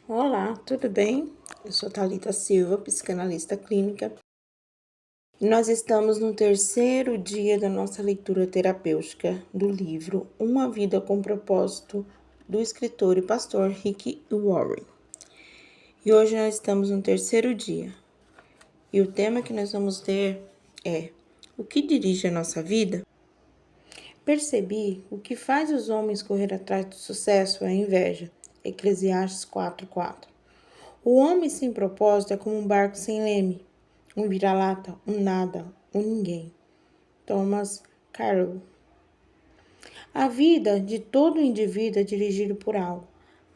Olá, tudo bem? Eu sou Thalita Silva, psicanalista clínica. E nós estamos no terceiro dia da nossa leitura terapêutica do livro Uma Vida com Propósito, do escritor e pastor Rick Warren. E hoje nós estamos no terceiro dia. E o tema que nós vamos ter é: o que dirige a nossa vida? Percebi o que faz os homens correr atrás do sucesso é a inveja. Eclesiastes 4:4. O homem sem propósito é como um barco sem leme, um vira-lata, um nada, um ninguém. Thomas Carlyle. A vida de todo indivíduo é dirigida por algo.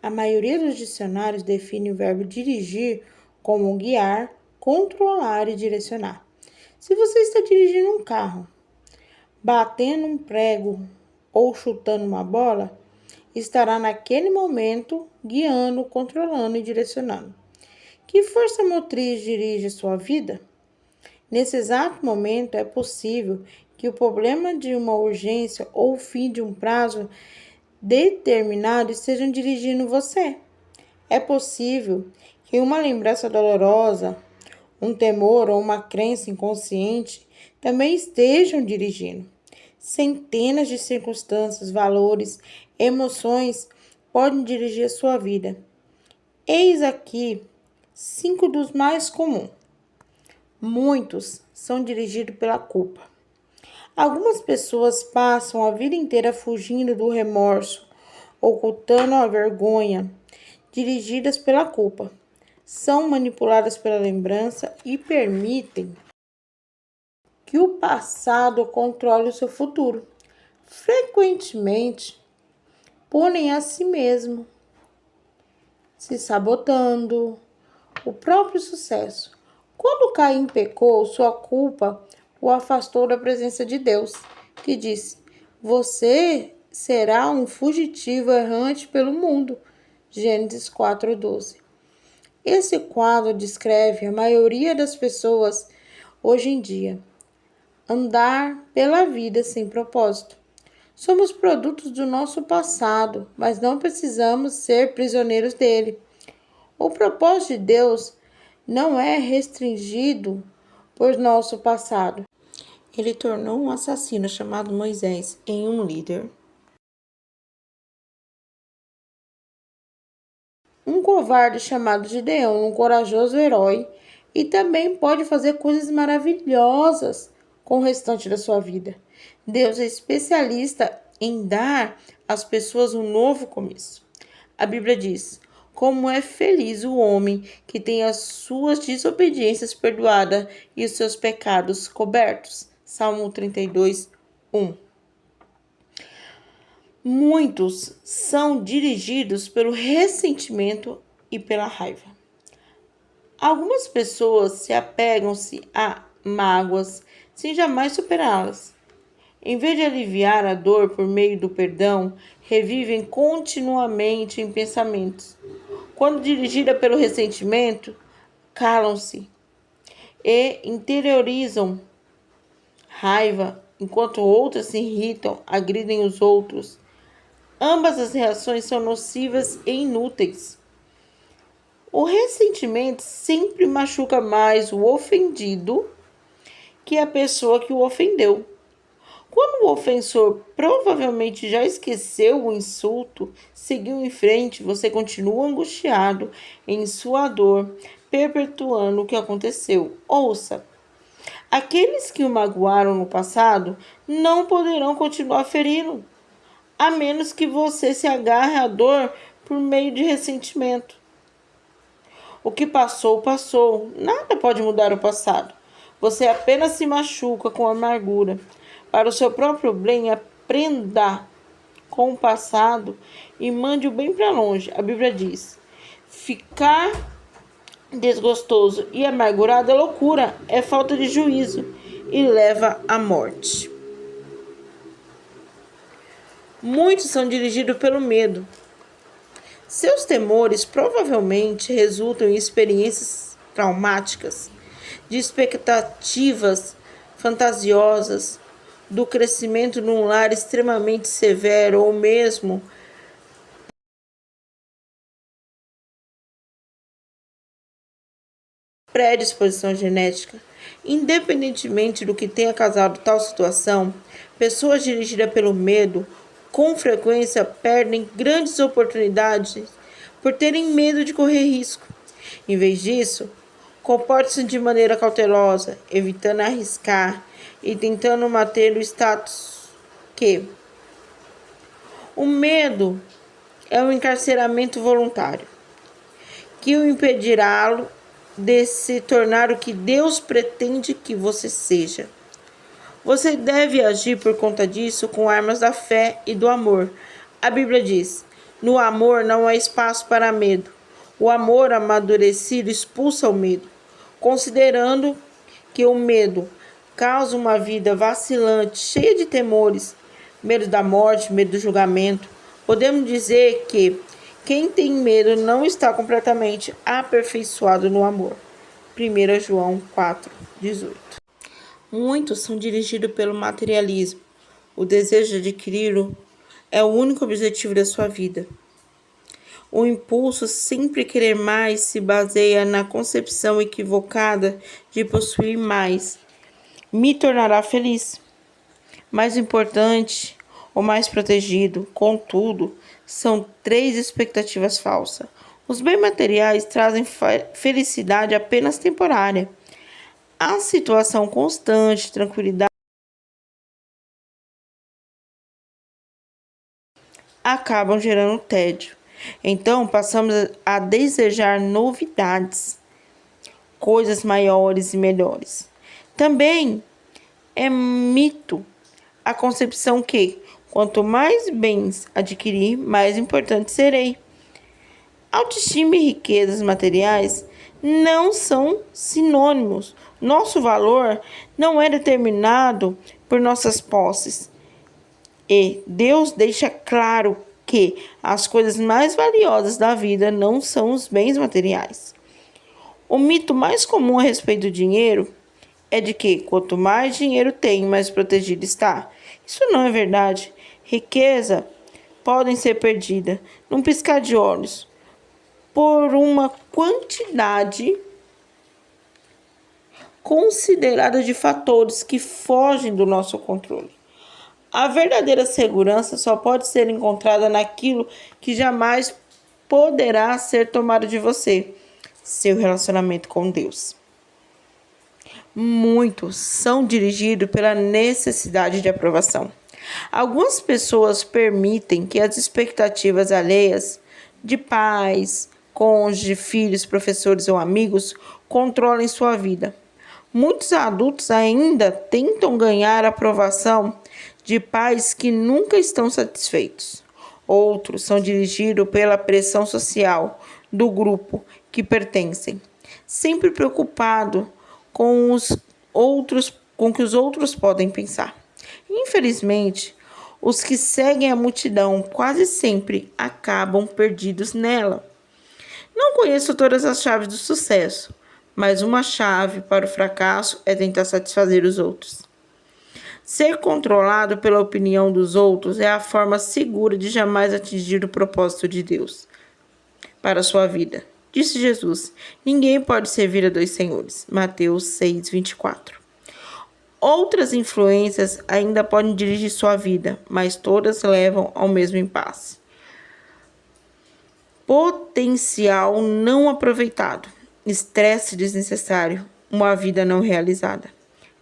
A maioria dos dicionários define o verbo dirigir como guiar, controlar e direcionar. Se você está dirigindo um carro, batendo um prego ou chutando uma bola, estará naquele momento guiando, controlando e direcionando. Que força motriz dirige sua vida? Nesse exato momento, é possível que o problema de uma urgência ou o fim de um prazo determinado estejam dirigindo você. É possível que uma lembrança dolorosa, um temor ou uma crença inconsciente também estejam dirigindo. Centenas de circunstâncias, valores, emoções podem dirigir a sua vida. Eis aqui 5 dos mais comuns. Muitos são dirigidos pela culpa. Algumas pessoas passam a vida inteira fugindo do remorso, ocultando a vergonha, dirigidas pela culpa. São manipuladas pela lembrança e permitem que o passado controle o seu futuro. Frequentemente, punem a si mesmo, se sabotando o próprio sucesso. Quando Caim pecou, sua culpa o afastou da presença de Deus, que disse: você será um fugitivo errante pelo mundo. Gênesis 4:12. Esse quadro descreve a maioria das pessoas hoje em dia. Andar pela vida sem propósito. Somos produtos do nosso passado, mas não precisamos ser prisioneiros dele. O propósito de Deus não é restringido por nosso passado. Ele tornou um assassino chamado Moisés em um líder. Um covarde chamado Gideão, um corajoso herói, e também pode fazer coisas maravilhosas com o restante da sua vida. Deus é especialista em dar às pessoas um novo começo. A Bíblia diz: como é feliz o homem que tem as suas desobediências perdoadas e os seus pecados cobertos. Salmo 32:1. Muitos são dirigidos pelo ressentimento e pela raiva. Algumas pessoas se apegam-se a mágoas sem jamais superá-las. Em vez de aliviar a dor por meio do perdão, revivem continuamente em pensamentos. Quando dirigida pelo ressentimento, calam-se e interiorizam raiva, enquanto outras se irritam, agridem os outros. Ambas as reações são nocivas e inúteis. O ressentimento sempre machuca mais o ofendido que a pessoa que o ofendeu. Quando o ofensor provavelmente já esqueceu o insulto, seguiu em frente, você continua angustiado em sua dor, perpetuando o que aconteceu. Ouça, aqueles que o magoaram no passado não poderão continuar ferindo, a menos que você se agarre à dor por meio de ressentimento. O que passou, passou. Nada pode mudar o passado. Você apenas se machuca com amargura. Para o seu próprio bem, aprenda com o passado e mande-o bem para longe. A Bíblia diz: ficar desgostoso e amargurado é loucura, é falta de juízo e leva à morte. Muitos são dirigidos pelo medo. Seus temores provavelmente resultam em experiências traumáticas, de expectativas fantasiosas, do crescimento num lar extremamente severo ou mesmo predisposição genética. Independentemente do que tenha causado tal situação, pessoas dirigidas pelo medo com frequência perdem grandes oportunidades por terem medo de correr risco. Em vez disso, comporte-se de maneira cautelosa, evitando arriscar e tentando manter o status quo. O medo é um encarceramento voluntário que o impedirá de se tornar o que Deus pretende que você seja. Você deve agir por conta disso com armas da fé e do amor. A Bíblia diz: no amor não há espaço para medo. O amor amadurecido expulsa o medo. Considerando que o medo causa uma vida vacilante, cheia de temores, medo da morte, medo do julgamento, podemos dizer que quem tem medo não está completamente aperfeiçoado no amor. 1 João 4:18. Muitos são dirigidos pelo materialismo. O desejo de adquiri-lo é o único objetivo da sua vida. O impulso sempre querer mais se baseia na concepção equivocada de possuir mais. Me tornará feliz. Mais importante, ou mais protegido, contudo, são 3 expectativas falsas. Os bens materiais trazem felicidade apenas temporária. A situação constante, tranquilidade, acabam gerando tédio. Então, passamos a desejar novidades, coisas maiores e melhores. Também é mito a concepção que, quanto mais bens adquirir, mais importante serei. Autoestima e riquezas materiais não são sinônimos. Nosso valor não é determinado por nossas posses. E Deus deixa claro que as coisas mais valiosas da vida não são os bens materiais. O mito mais comum a respeito do dinheiro é de que quanto mais dinheiro tem, mais protegido está. Isso não é verdade. Riqueza podem ser perdidas num piscar de olhos por uma quantidade considerada de fatores que fogem do nosso controle. A verdadeira segurança só pode ser encontrada naquilo que jamais poderá ser tomado de você, seu relacionamento com Deus. Muitos são dirigidos pela necessidade de aprovação. Algumas pessoas permitem que as expectativas alheias de pais, cônjuges, filhos, professores ou amigos controlem sua vida. Muitos adultos ainda tentam ganhar a aprovação de pais que nunca estão satisfeitos. Outros são dirigidos pela pressão social do grupo que pertencem, sempre preocupados com o que os outros podem pensar. Infelizmente, os que seguem a multidão quase sempre acabam perdidos nela. Não conheço todas as chaves do sucesso, mas uma chave para o fracasso é tentar satisfazer os outros. Ser controlado pela opinião dos outros é a forma segura de jamais atingir o propósito de Deus para a sua vida. Disse Jesus: ninguém pode servir a 2 senhores. Mateus 6:24. Outras influências ainda podem dirigir sua vida, mas todas levam ao mesmo impasse. Potencial não aproveitado, estresse desnecessário, uma vida não realizada.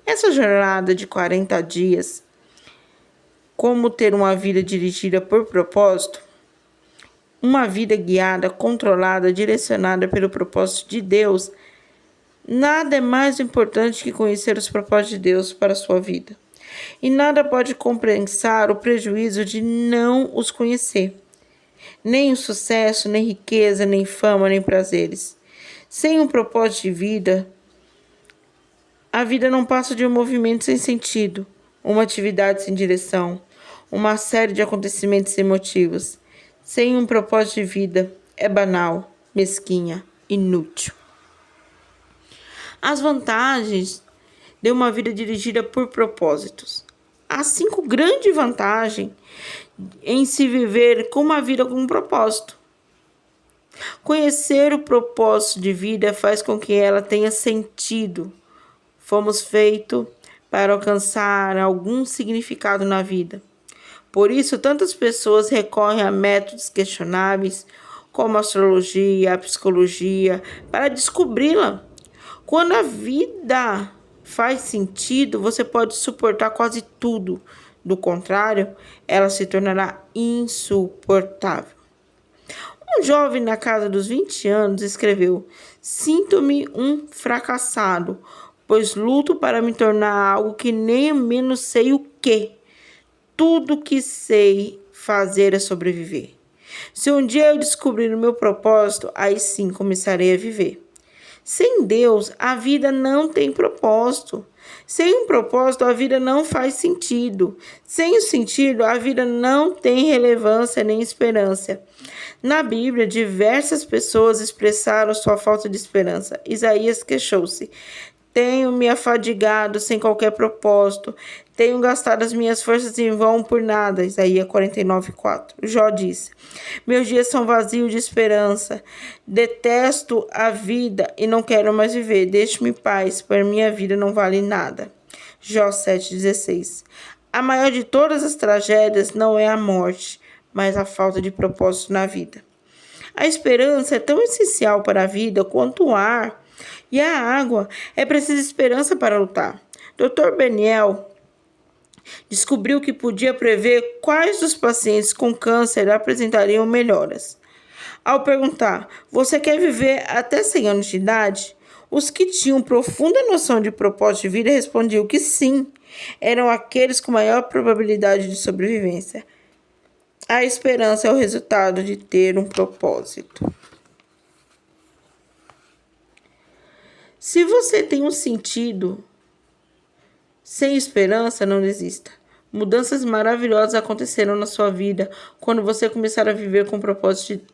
Essa jornada de 40 dias, como ter uma vida dirigida por propósito, uma vida guiada, controlada, direcionada pelo propósito de Deus, nada é mais importante que conhecer os propósitos de Deus para a sua vida. E nada pode compensar o prejuízo de não os conhecer. Nem o sucesso, nem riqueza, nem fama, nem prazeres. Sem um propósito de vida, a vida não passa de um movimento sem sentido, uma atividade sem direção, uma série de acontecimentos sem motivos. Sem um propósito de vida, é banal, mesquinha, inútil. As vantagens de uma vida dirigida por propósitos. Há 5 grandes vantagens em se viver com uma vida com um propósito. Conhecer o propósito de vida faz com que ela tenha sentido. Fomos feitos para alcançar algum significado na vida. Por isso, tantas pessoas recorrem a métodos questionáveis, como a astrologia, a psicologia, para descobri-la. Quando a vida faz sentido, você pode suportar quase tudo. Do contrário, ela se tornará insuportável. Um jovem na casa dos 20 anos escreveu: Sinto-me um fracassado, pois luto para me tornar algo que nem ao menos sei o que. Tudo que sei fazer é sobreviver. Se um dia eu descobrir o meu propósito, aí sim começarei a viver. Sem Deus, a vida não tem propósito. Sem um propósito, a vida não faz sentido. Sem o sentido, a vida não tem relevância nem esperança. Na Bíblia, diversas pessoas expressaram sua falta de esperança. Isaías queixou-se: Tenho me afadigado sem qualquer propósito. Tenho gastado as minhas forças em vão por nada. Isaías 49:4. Jó disse: Meus dias são vazios de esperança. Detesto a vida e não quero mais viver. Deixe-me em paz, pois minha vida não vale nada. Jó 7:16. A maior de todas as tragédias não é a morte, mas a falta de propósito na vida. A esperança é tão essencial para a vida quanto o ar e a água. É preciso esperança para lutar. Dr. Beniel descobriu que podia prever quais dos pacientes com câncer apresentariam melhoras. Ao perguntar: Você quer viver até 100 anos de idade? Os que tinham profunda noção de propósito de vida respondiam que sim. Eram aqueles com maior probabilidade de sobrevivência. A esperança é o resultado de ter um propósito. Se você tem um sentido sem esperança, não desista. Mudanças maravilhosas acontecerão na sua vida quando você começar a viver com o propósito.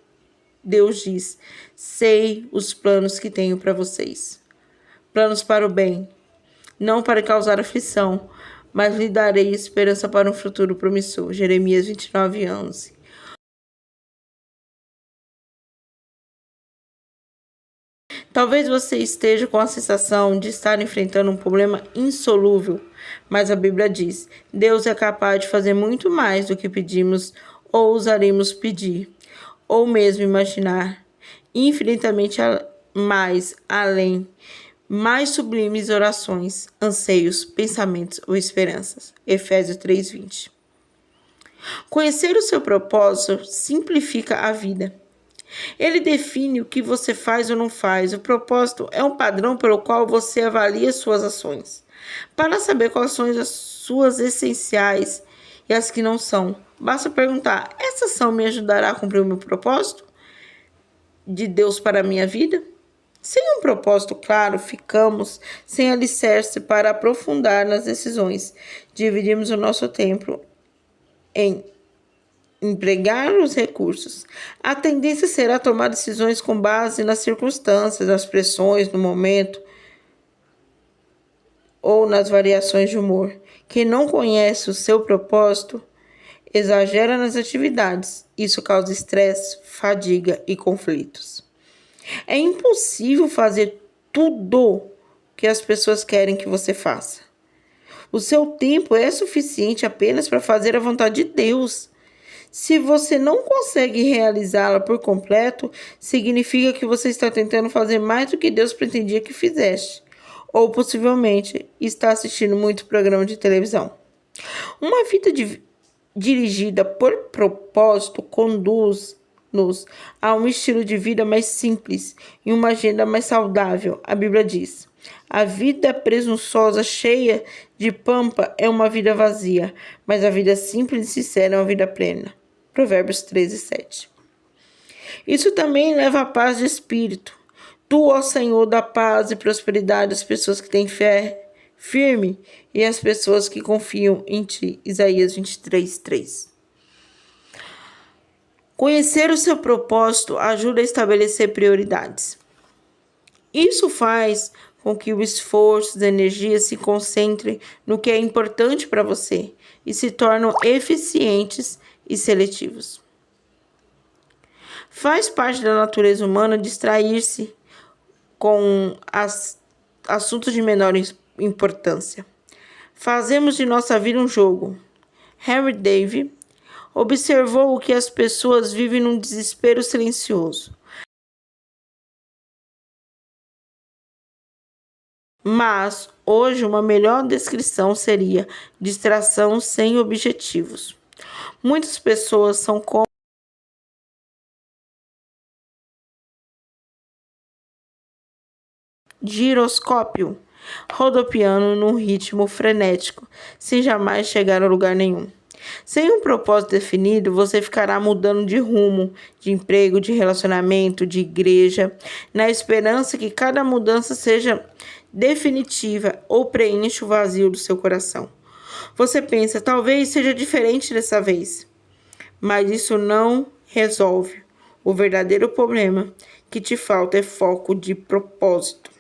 Deus diz: Sei os planos que tenho para vocês. Planos para o bem, não para causar aflição, mas lhe darei esperança para um futuro promissor. Jeremias 29:11. Talvez você esteja com a sensação de estar enfrentando um problema insolúvel, mas a Bíblia diz: Deus é capaz de fazer muito mais do que pedimos ou ousaremos pedir, ou mesmo imaginar, infinitamente mais além, mais sublimes orações, anseios, pensamentos ou esperanças. Efésios 3:20. Conhecer o seu propósito simplifica a vida. Ele define o que você faz ou não faz. O propósito é um padrão pelo qual você avalia suas ações. Para saber quais são as suas essenciais e as que não são, basta perguntar: essa ação me ajudará a cumprir o meu propósito de Deus para a minha vida? Sem um propósito claro, ficamos sem alicerce para aprofundar nas decisões. Dividimos o nosso tempo em empregar os recursos. A tendência será tomar decisões com base nas circunstâncias, nas pressões, no momento ou nas variações de humor. Quem não conhece o seu propósito exagera nas atividades. Isso causa estresse, fadiga e conflitos. É impossível fazer tudo que as pessoas querem que você faça. O seu tempo é suficiente apenas para fazer a vontade de Deus. Se você não consegue realizá-la por completo, significa que você está tentando fazer mais do que Deus pretendia que fizesse. Ou possivelmente está assistindo muito programa de televisão. Uma vida dirigida por propósito conduz-nos a um estilo de vida mais simples e uma agenda mais saudável. A Bíblia diz: a vida presunçosa, cheia de pampa, é uma vida vazia, mas a vida simples e sincera é uma vida plena. Provérbios 13:7. Isso também leva à paz de espírito. Tu, ó Senhor, dá paz e prosperidade às pessoas que têm fé firme e às pessoas que confiam em ti. Isaías 23:3. Conhecer o seu propósito ajuda a estabelecer prioridades. Isso faz com que o esforço e a energia se concentrem no que é importante para você e se tornam eficientes e seletivos. Faz parte da natureza humana distrair-se com assuntos de menor importância. Fazemos de nossa vida um jogo. Henry David observou que as pessoas vivem num desespero silencioso. Mas hoje uma melhor descrição seria distração sem objetivos. Muitas pessoas são como giroscópio, rodopiando num ritmo frenético, sem jamais chegar a lugar nenhum. Sem um propósito definido, você ficará mudando de rumo, de emprego, de relacionamento, de igreja, na esperança que cada mudança seja definitiva ou preencha o vazio do seu coração. Você pensa, talvez seja diferente dessa vez, mas isso não resolve. O verdadeiro problema que te falta é foco de propósito.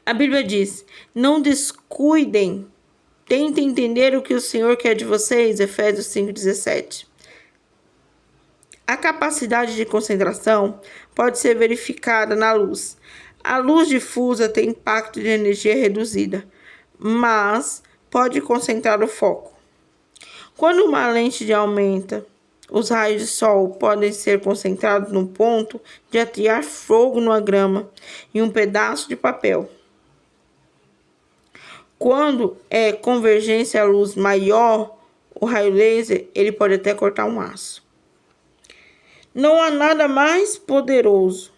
A Bíblia diz: não descuidem, tentem entender o que o Senhor quer de vocês, Efésios 5,17. A capacidade de concentração pode ser verificada na luz. A luz difusa tem impacto de energia reduzida, mas pode concentrar o foco. Quando uma lente de aumenta, os raios de sol podem ser concentrados num ponto de atear fogo numa grama em um pedaço de papel. Quando é convergência à luz maior, o raio laser ele pode até cortar um aço. Não há nada mais poderoso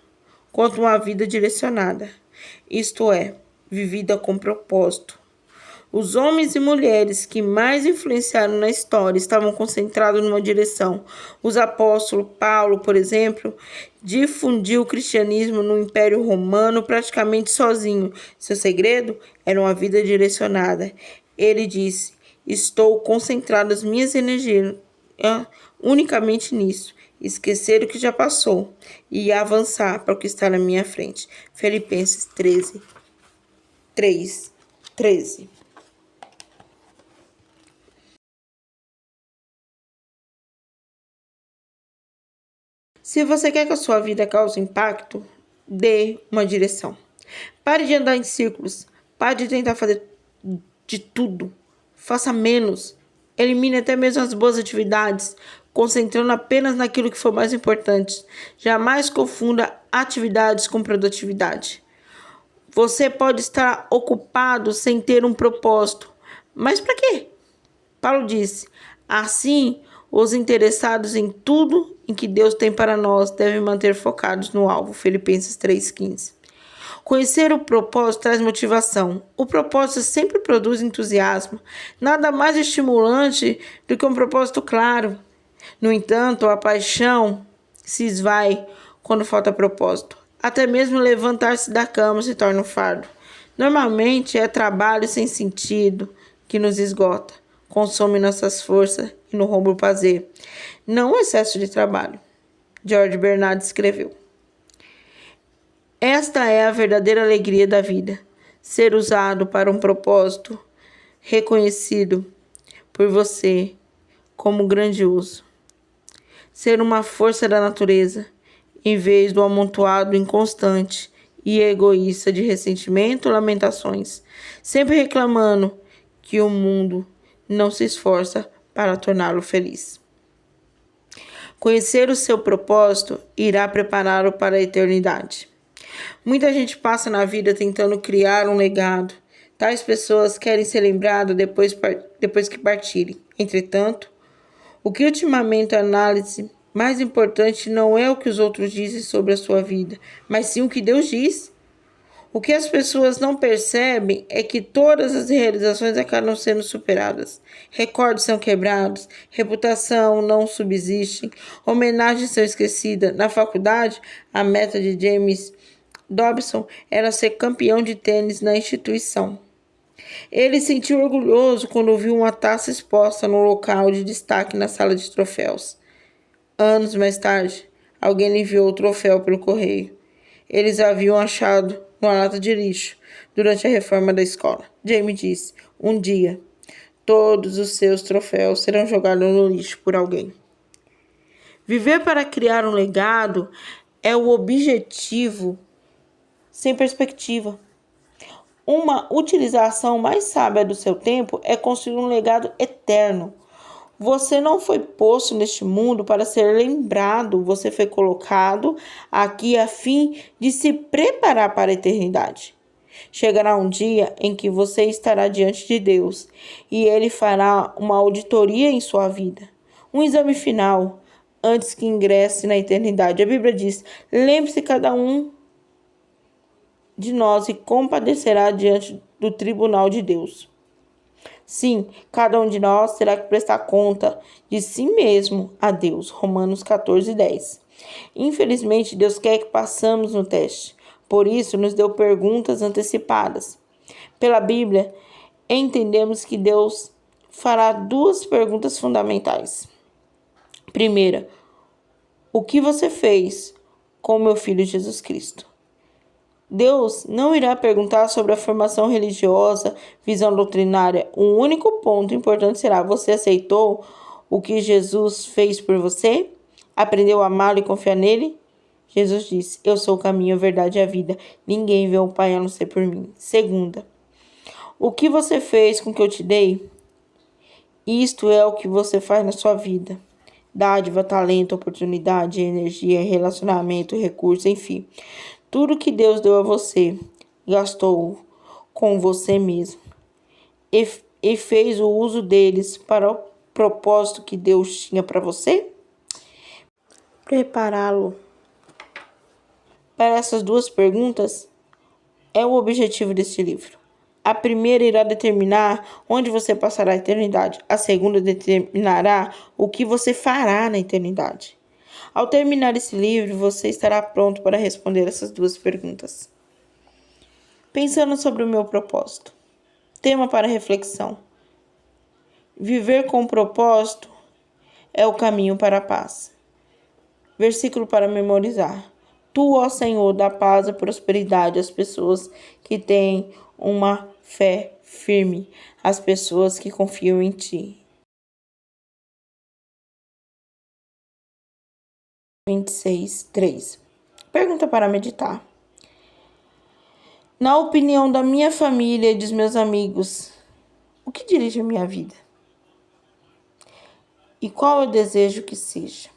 quanto uma vida direcionada, isto é, vivida com propósito. Os homens e mulheres que mais influenciaram na história estavam concentrados numa direção. Os apóstolos, Paulo, por exemplo, difundiu o cristianismo no Império Romano praticamente sozinho. Seu segredo era uma vida direcionada. Ele disse: estou concentrado as minhas energias unicamente nisso. Esquecer o que já passou e avançar para o que está na minha frente. Filipenses 13. Se você quer que a sua vida cause impacto, dê uma direção. Pare de andar em círculos. Pare de tentar fazer de tudo. Faça menos. Elimine até mesmo as boas atividades, concentrando apenas naquilo que for mais importante. Jamais confunda atividades com produtividade. Você pode estar ocupado sem ter um propósito. Mas para quê? Paulo disse: assim, os interessados em tudo em que Deus tem para nós devem manter focados no alvo. Filipenses 3,15. Conhecer o propósito traz motivação. O propósito sempre produz entusiasmo. Nada mais estimulante do que um propósito claro. No entanto, a paixão se esvai quando falta propósito. Até mesmo levantar-se da cama se torna um fardo. Normalmente é trabalho sem sentido que nos esgota, consome nossas forças e nos rouba o prazer. Não o excesso de trabalho. George Bernard escreveu. Esta é a verdadeira alegria da vida, ser usado para um propósito reconhecido por você como grandioso. Ser uma força da natureza, em vez do amontoado inconstante e egoísta de ressentimento e lamentações, sempre reclamando que o mundo não se esforça para torná-lo feliz. Conhecer o seu propósito irá prepará-lo para a eternidade. Muita gente passa na vida tentando criar um legado. Tais pessoas querem ser lembradas depois que partirem. Entretanto, o que ultimamente a análise mais importante não é o que os outros dizem sobre a sua vida, mas sim o que Deus diz. O que as pessoas não percebem é que todas as realizações acabam sendo superadas. Recordes são quebrados, reputação não subsiste, homenagens são esquecidas. Na faculdade, a meta de James Dobson era ser campeão de tênis na instituição. Ele se sentiu orgulhoso quando viu uma taça exposta no local de destaque na sala de troféus. Anos mais tarde, alguém lhe enviou o troféu pelo correio. Eles haviam achado numa lata de lixo durante a reforma da escola. Jamie disse: um dia, todos os seus troféus serão jogados no lixo por alguém. Viver para criar um legado é o objetivo sem perspectiva. Uma utilização mais sábia do seu tempo é construir um legado eterno. Você não foi posto neste mundo para ser lembrado, você foi colocado aqui a fim de se preparar para a eternidade. Chegará um dia em que você estará diante de Deus e Ele fará uma auditoria em sua vida, um exame final antes que ingresse na eternidade. A Bíblia diz: lembre-se cada um de nós e compadecerá diante do tribunal de Deus. Sim, cada um de nós terá que prestar conta de si mesmo a Deus. Romanos 14:10. Infelizmente, Deus quer que passemos no teste. Por isso, nos deu perguntas antecipadas. Pela Bíblia, entendemos que Deus fará duas perguntas fundamentais. Primeira, o que você fez com meu filho Jesus Cristo? Deus não irá perguntar sobre a formação religiosa, visão doutrinária. O único ponto importante será: você aceitou o que Jesus fez por você? Aprendeu a amá-lo e confiar nele? Jesus disse: eu sou o caminho, a verdade e a vida. Ninguém vê o Pai a não ser por mim. Segunda, o que você fez com o que eu te dei? Isto é o que você faz na sua vida. Dádiva, talento, oportunidade, energia, relacionamento, recurso, enfim. Tudo que Deus deu a você, gastou com você mesmo e fez o uso deles para o propósito que Deus tinha para você? Prepará-lo para essas duas perguntas é o objetivo deste livro. A primeira irá determinar onde você passará a eternidade. A segunda determinará o que você fará na eternidade. Ao terminar esse livro, você estará pronto para responder essas duas perguntas. Pensando sobre o meu propósito. Tema para reflexão. Viver com propósito é o caminho para a paz. Versículo para memorizar. Tu, ó Senhor, dá paz e prosperidade às pessoas que têm uma fé firme, às pessoas que confiam em Ti. 26:3. Pergunta para meditar. Na opinião da minha família e dos meus amigos, o que dirige a minha vida? E qual eu desejo que seja?